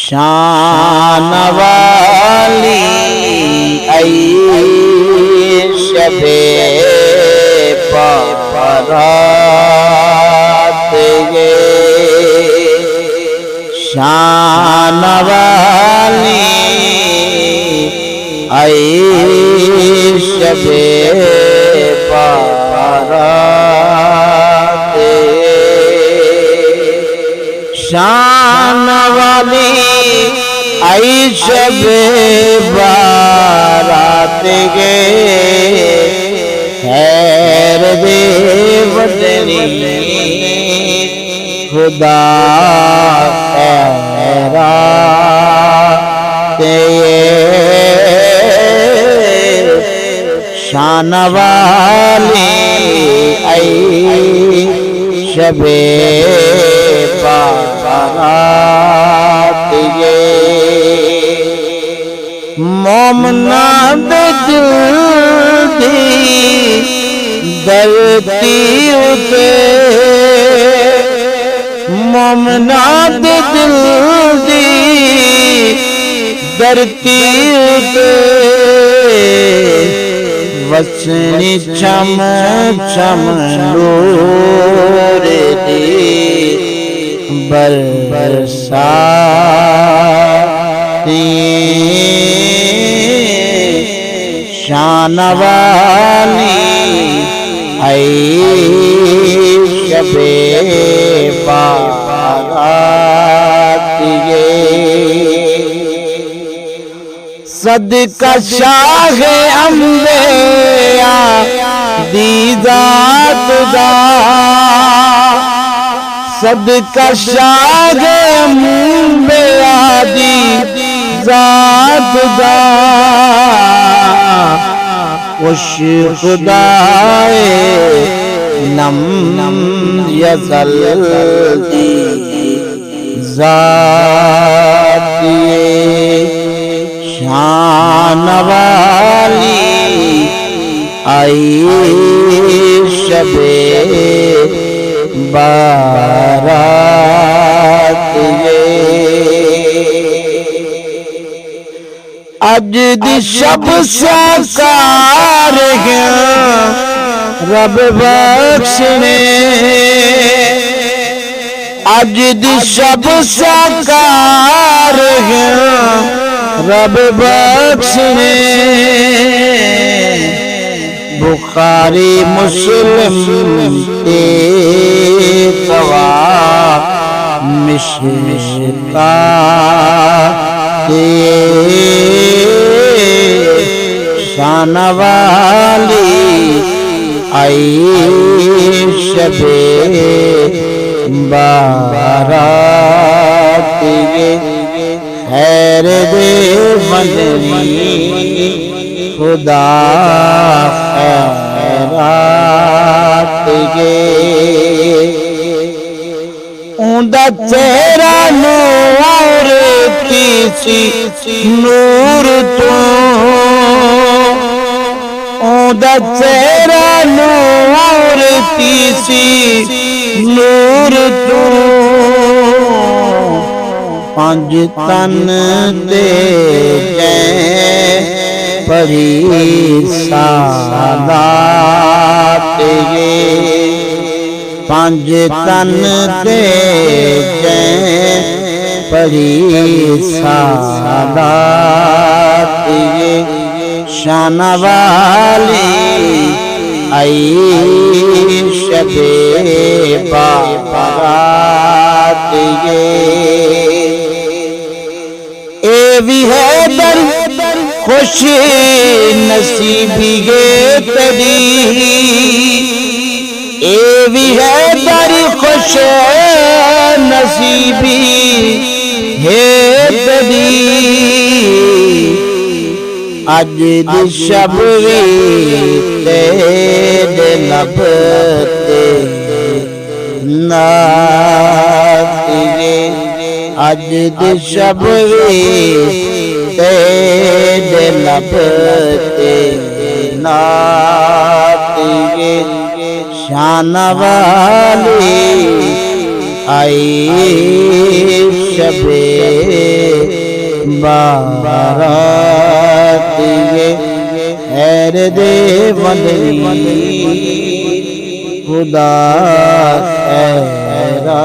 शान वाली आई शबे बारात गे, शान वाली आई शबे बारात गे, शान वाली आई शबे बारात गे, खैर दे वतनी खुदा खैरात गे, शान वाली आई शबे बारात गे, मोमना दे दिल दी धरती उते, मोमना दे दिल दी धरती उते, वसनी चम चम नूर दी बरसाती, शान वाली आई शबे बारात गे, सदका शाह अम्बिया दी जात दा, सदका शाह अम्बिया दी जात दा, खुश खुदाए नम नम यज़ल दी ज़ात ये, शान वाली आई शबे बारात गे, अज दी शब साकार है रब बख्शने, अज दी शब साकार है रब बख्शने, बुखारी मुस्लिम के गवाह मिशका शान वाली आई शबे बारात गे, खैर दे वतनी खुदा खैरात गे, उंदा चेहरा नूर तीसी नूर तो, उंदा चेहरा नूर तीसी नूर तो, पंज तन दे परी सालात गे, पंज तन दे परी सालात गे, शान वाली आई शबे बारात गे, ए भी है दर खुश नसीबी गे तेरी, ए भी है दर खुश नसीबी है तेरी, अज दी शब तेरे लब ते नात गे, अज दी शब तेरे लब ते नात गे, शान वाली आई शबे बारात ये खैर दे मदनी खुदा खैरा